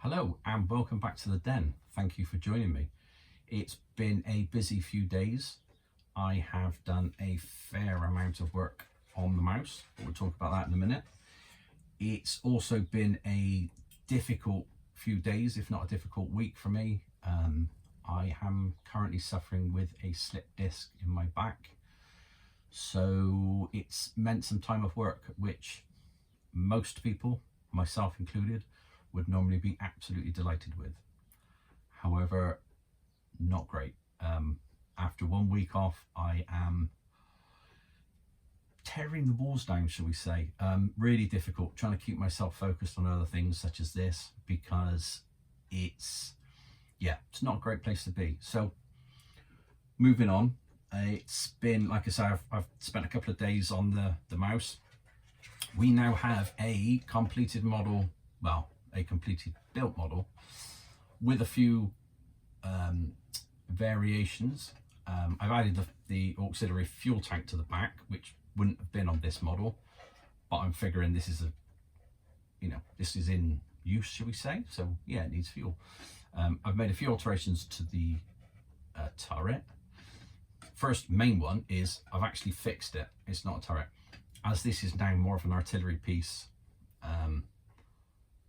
Hello and welcome back to the den. Thank you for joining me. It's been a busy few days. I have done a fair amount of work on the mouse, but we'll talk about that in a minute. It's also been a difficult few days, if not a difficult week for me. I am currently suffering with a slip disc in my back. So it's meant some time off work, which most people, myself included, would normally be absolutely delighted with. However, not great. After 1 week off, I am tearing the walls down, shall we say. Really difficult trying to keep myself focused on other things such as this, because it's not a great place to be. So moving on, it's been, like I say, I've spent a couple of days on the mouse. We now have a completed model, well, a completed built model with a few variations. I've added the auxiliary fuel tank to the back, which wouldn't have been on this model, but I'm figuring this is this is in use, shall we say? So yeah, it needs fuel. I've made a few alterations to the turret. First main one is I've actually fixed it. It's not a turret, as this is now more of an artillery piece.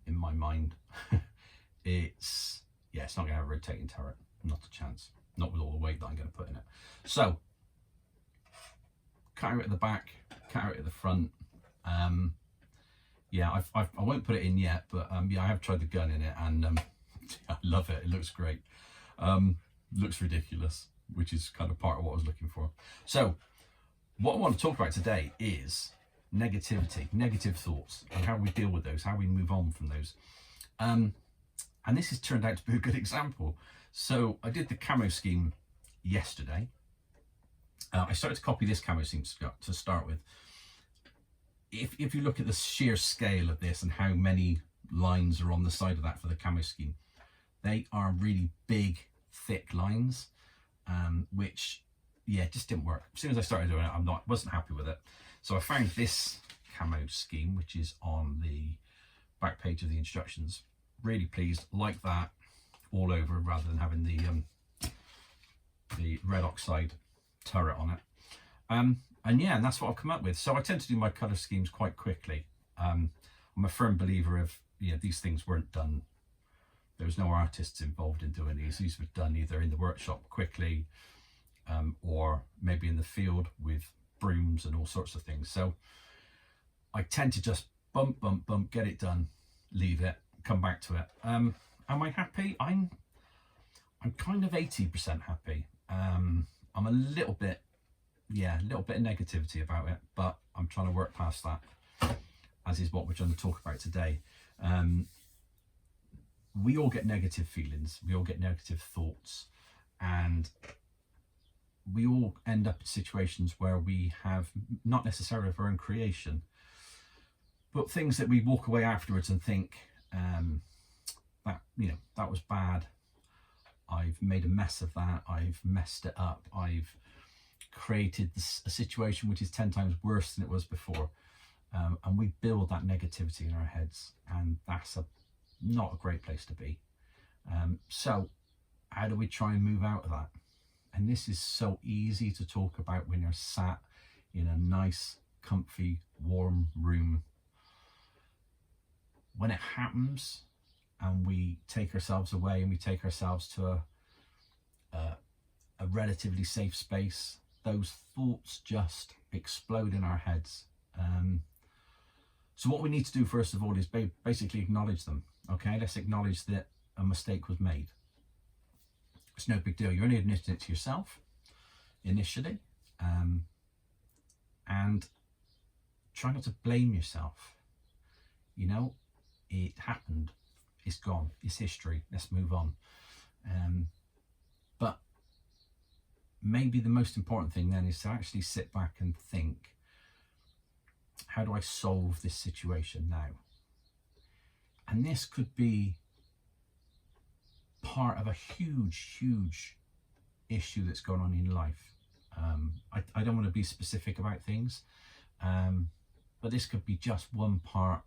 In my mind, it's not going to have a rotating turret, not a chance, not with all the weight that I'm going to put in it. So cut out at the back, cut out at the front. I won't put it in yet, but I have tried the gun in it, and I love it. It looks great. Looks ridiculous, which is kind of part of what I was looking for. So what I want to talk about today is negativity, negative thoughts, and how we deal with those, how we move on from those. And this has turned out to be a good example. So I did the camo scheme yesterday. I started to copy this camo scheme to start with. If you look at the sheer scale of this and how many lines are on the side of that for the camo scheme, they are really big, thick lines, which just didn't work. As soon as I started doing it, wasn't happy with it. So I found this camo scheme, which is on the back page of the instructions. Really pleased, like that all over, rather than having the red oxide turret on it. And that's what I've come up with. So I tend to do my colour schemes quite quickly. I'm a firm believer of, these things weren't done. There was no artists involved in doing these. These were done either in the workshop quickly, or maybe in the field with brooms and all sorts of things. So I tend to just bump, get it done, leave it, come back to it. Am I happy? I'm kind of 80% happy. I'm a little bit of negativity about it, but I'm trying to work past that, as is what we're trying to talk about today. We all get negative feelings, we all get negative thoughts, and we all end up in situations where we have not necessarily of our own creation, but things that we walk away afterwards and think, that was bad. I've made a mess of that. I've messed it up. I've created a situation which is 10 times worse than it was before. And we build that negativity in our heads, and that's not a great place to be. So how do we try and move out of that? And this is so easy to talk about when you're sat in a nice, comfy, warm room. When it happens and we take ourselves away and we take ourselves to a relatively safe space, those thoughts just explode in our heads. So what we need to do first of all is basically acknowledge them. Okay, let's acknowledge that a mistake was made. It's no big deal. You're only admitting it to yourself initially, and try not to blame yourself. It happened, it's gone, it's history, let's move on. But maybe the most important thing then is to actually sit back and think, how do I solve this situation now? And this could be part of a huge issue that's going on in life. I don't want to be specific about things, but this could be just one part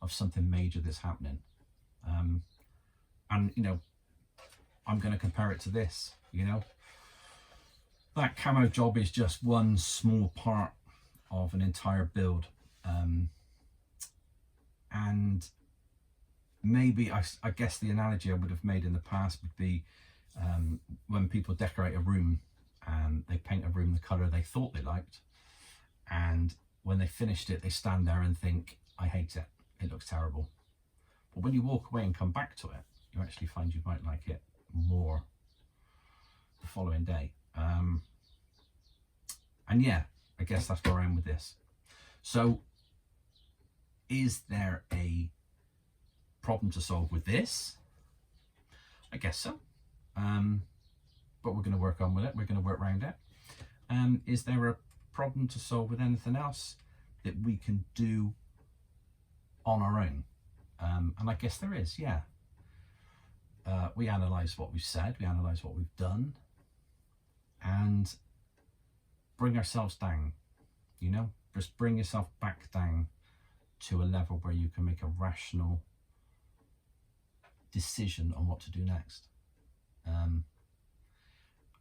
of something major that's happening. And, you know, I'm going to compare it to this, you know. That camo job is just one small part of an entire build. And maybe, I guess the analogy I would have made in the past would be when people decorate a room and they paint a room the colour they thought they liked. And when they finished it, they stand there and think, I hate it. It looks terrible. But when you walk away and come back to it, you actually find you might like it more the following day. And yeah, I guess that's where I am with this. So is there a problem to solve with this? I guess so. But we're going to work on with it. We're going to work around it. Is there a problem to solve with anything else that we can do on our own? And I guess there is, yeah. We analyse what we've said, we analyse what we've done, and bring ourselves down, you know? Just bring yourself back down to a level where you can make a rational decision on what to do next.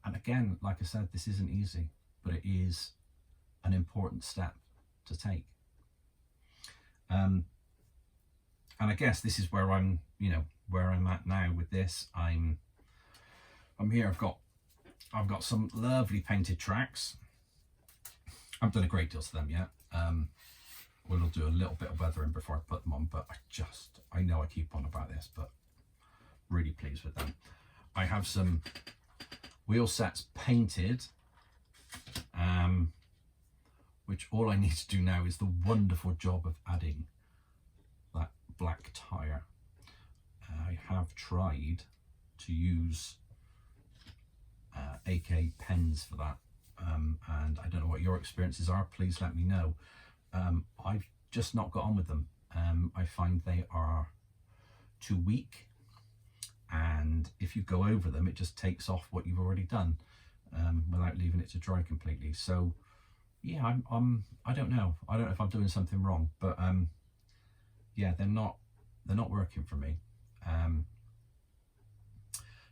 And again, like I said, this isn't easy, but it is an important step to take. And I guess this is where I'm, you know, where I'm at now with this. I'm here. I've got some lovely painted tracks. I haven't done a great deal to them yet. We'll do a little bit of weathering before I put them on, but I know I keep on about this, but really pleased with them. I have some wheel sets painted, which all I need to do now is the wonderful job of adding that black tire. I have tried to use AK pens for that, and I don't know what your experiences are. Please let me know. I've just not got on with them. I find they are too weak, and if you go over them, it just takes off what you've already done without leaving it to dry completely. So yeah, I don't know. I don't know if I'm doing something wrong, but yeah, they're not working for me.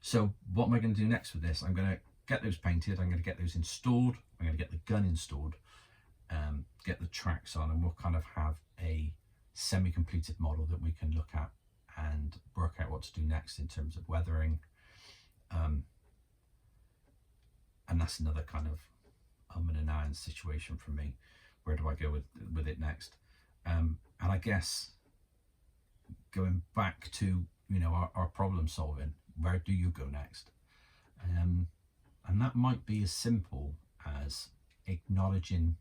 So what am I going to do next with this? I'm going to get those painted. I'm going to get those installed. I'm going to get the gun installed, get the tracks on, and we'll kind of have a semi-completed model that we can look at and work out what to do next in terms of weathering. And that's another kind of and ahhing situation for me. Where do I go with it next? And I guess going back to, you know, our problem solving, where do you go next? And that might be as simple as acknowledging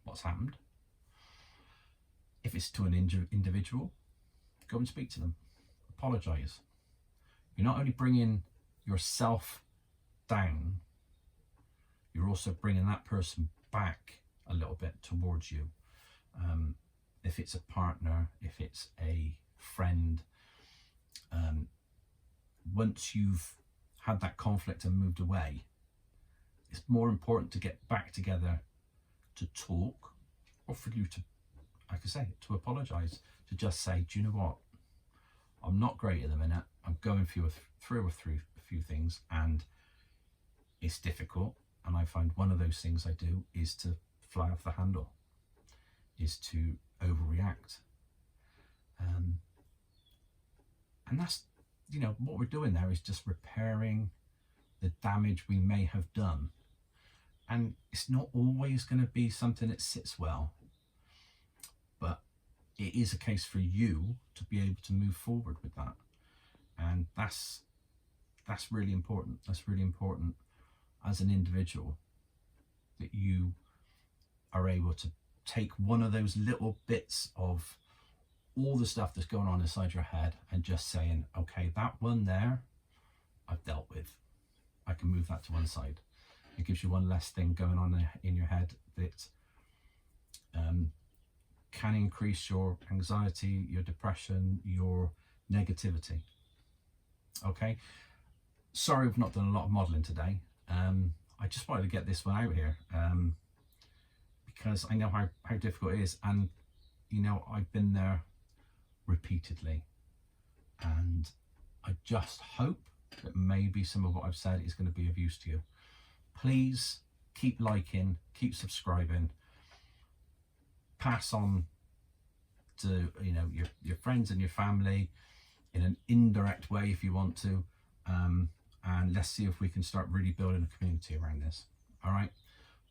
what's happened. If it's to an individual, go and speak to them, apologise. You're not only bringing yourself down, you're also bringing that person back a little bit towards you. If it's a partner, if it's a friend, once you've had that conflict and moved away, it's more important to get back together to talk, or for you to, like I say, to apologise, to just say, do you know what, I'm not great at the minute, I'm going through a few things, and it's difficult, and I find one of those things I do is to fly off the handle, is to overreact. And that's, you know, what we're doing there is just repairing the damage we may have done. And it's not always going to be something that sits well, but it is a case for you to be able to move forward with that. And that's really important. That's really important as an individual, that you are able to take one of those little bits of all the stuff that's going on inside your head and just saying, okay, that one there, I've dealt with. I can move that to one side. It gives you one less thing going on in your head that can increase your anxiety, your depression, your negativity. Okay, sorry we've not done a lot of modelling today. I just wanted to get this one out here because I know how difficult it is, and you know, I've been there repeatedly, and I just hope that maybe some of what I've said is going to be of use to you. Please keep liking, keep subscribing, pass on to your friends and your family in an indirect way if you want to, and let's see if we can start really building a community around this. All right,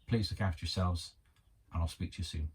please look after yourselves, and I'll speak to you soon.